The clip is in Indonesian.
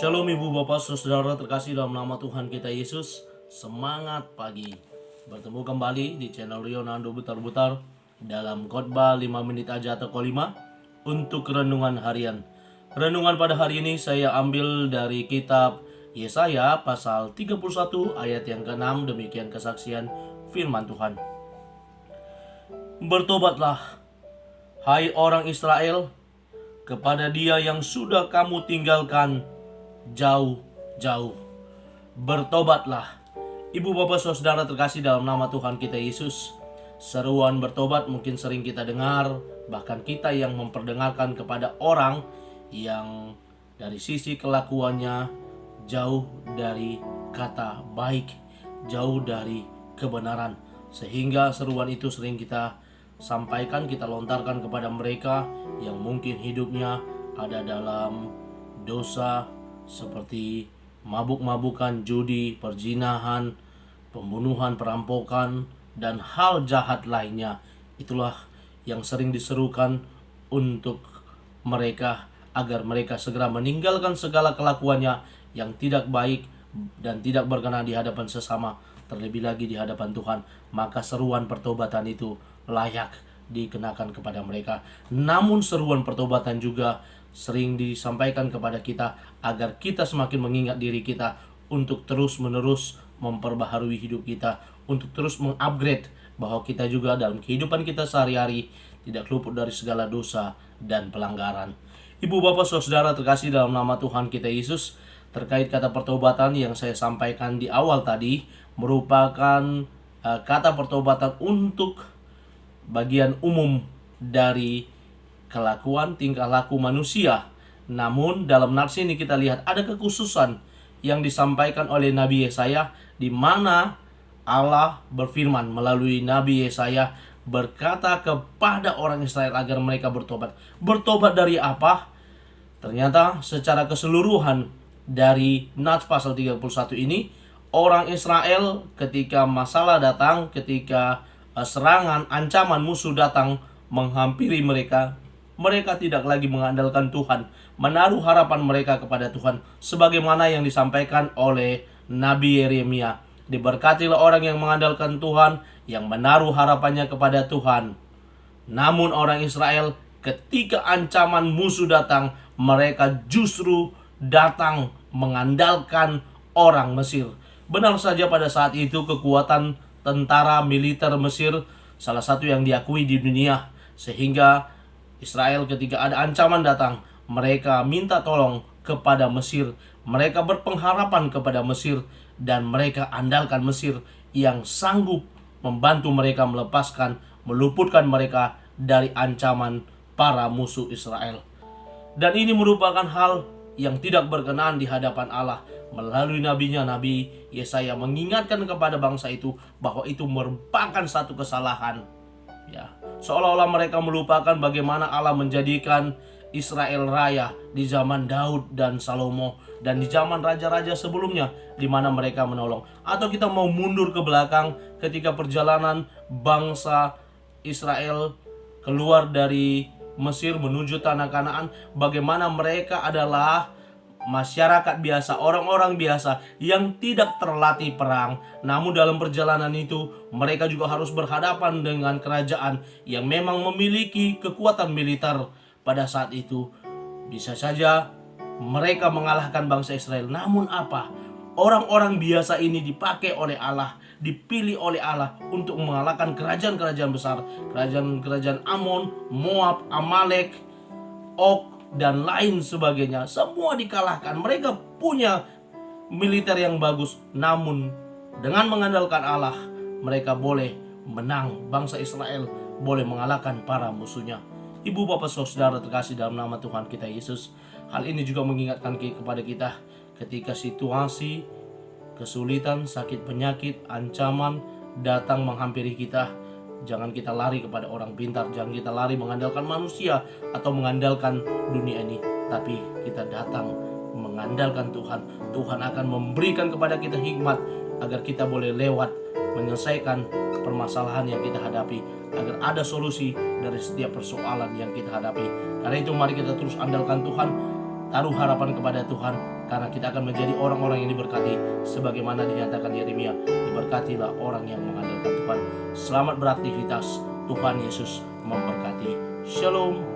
Shalom ibu bapak saudara terkasih dalam nama Tuhan kita Yesus. Semangat pagi. Bertemu kembali di channel Rionando Butar-Butar dalam khotbah 5 menit aja atau kolima untuk renungan harian. Renungan pada hari ini saya ambil dari kitab Yesaya pasal 31 ayat yang ke-6. Demikian kesaksian firman Tuhan. Bertobatlah, hai orang Israel, kepada Dia yang sudah kamu tinggalkan jauh-jauh. Bertobatlah. Ibu bapak saudara terkasih dalam nama Tuhan kita Yesus. Seruan bertobat mungkin sering kita dengar, bahkan kita yang memperdengarkan kepada orang yang dari sisi kelakuannya jauh dari kata baik, jauh dari kebenaran. Sehingga seruan itu sering kita sampaikan, kita lontarkan kepada mereka yang mungkin hidupnya ada dalam dosa seperti mabuk-mabukan, judi, perzinahan, pembunuhan, perampokan, dan hal jahat lainnya. Itulah yang sering diserukan untuk mereka agar mereka segera meninggalkan segala kelakuannya yang tidak baik dan tidak berkenan di hadapan sesama, terlebih lagi di hadapan Tuhan. Maka seruan pertobatan itu layak dikenakan kepada mereka. Namun seruan pertobatan juga sering disampaikan kepada kita agar kita semakin mengingat diri kita untuk terus-menerus memperbaharui hidup kita, untuk terus mengupgrade bahwa kita juga dalam kehidupan kita sehari-hari tidak luput dari segala dosa dan pelanggaran. Ibu bapak saudara terkasih dalam nama Tuhan kita Yesus, terkait kata pertobatan yang saya sampaikan di awal tadi merupakan kata pertobatan untuk bagian umum dari kelakuan tingkah laku manusia. Namun dalam nats ini kita lihat ada kekhususan yang disampaikan oleh Nabi Yesaya, di mana Allah berfirman melalui Nabi Yesaya berkata kepada orang Israel agar mereka bertobat. Bertobat dari apa? Ternyata secara keseluruhan dari nats pasal 31 ini, orang Israel ketika masalah datang, ketika serangan, ancaman musuh datang menghampiri mereka, mereka tidak lagi mengandalkan Tuhan, menaruh harapan mereka kepada Tuhan, sebagaimana yang disampaikan oleh Nabi Yeremia. Diberkatilah orang yang mengandalkan Tuhan, yang menaruh harapannya kepada Tuhan. Namun orang Israel ketika ancaman musuh datang, mereka justru datang mengandalkan orang Mesir. Benar saja pada saat itu kekuatan tentara militer Mesir salah satu yang diakui di dunia, sehingga Israel ketika ada ancaman datang, mereka minta tolong kepada Mesir. Mereka berpengharapan kepada Mesir dan mereka andalkan Mesir yang sanggup membantu mereka melepaskan, meluputkan mereka dari ancaman para musuh Israel. Dan ini merupakan hal yang tidak berkenan di hadapan Allah. Melalui nabinya, Nabi Yesaya mengingatkan kepada bangsa itu bahwa itu merupakan satu kesalahan. Ya, seolah-olah mereka melupakan bagaimana Allah menjadikan Israel raya di zaman Daud dan Salomo dan di zaman raja-raja sebelumnya, di mana mereka menolong. Atau kita mau mundur ke belakang ketika perjalanan bangsa Israel keluar dari Mesir menuju tanah Kanaan, bagaimana mereka adalah masyarakat biasa, orang-orang biasa yang tidak terlatih perang. Namun dalam perjalanan itu mereka juga harus berhadapan dengan kerajaan yang memang memiliki kekuatan militer pada saat itu. Bisa saja mereka mengalahkan bangsa Israel. Namun apa? Orang-orang biasa ini dipakai oleh Allah, dipilih oleh Allah untuk mengalahkan kerajaan-kerajaan besar, kerajaan-kerajaan Amon, Moab, Amalek, Og, dan lain sebagainya. Semua dikalahkan. Mereka punya militer yang bagus, namun dengan mengandalkan Allah mereka boleh menang. Bangsa Israel boleh mengalahkan para musuhnya. Ibu bapak saudara terkasih dalam nama Tuhan kita Yesus, hal ini juga mengingatkan kepada kita ketika situasi kesulitan, sakit, penyakit, ancaman datang menghampiri kita. Jangan kita lari kepada orang pintar, jangan kita lari mengandalkan manusia atau mengandalkan dunia ini, tapi kita datang mengandalkan Tuhan. Tuhan akan memberikan kepada kita hikmat agar kita boleh lewat menyelesaikan permasalahan yang kita hadapi, agar ada solusi dari setiap persoalan yang kita hadapi. Karena itu mari kita terus andalkan Tuhan, taruh harapan kepada Tuhan, karena kita akan menjadi orang-orang yang diberkati sebagaimana dinyatakan Yeremia, diberkatilah orang yang mengandalkan Tuhan. Selamat beraktivitas, Tuhan Yesus memberkati. Shalom.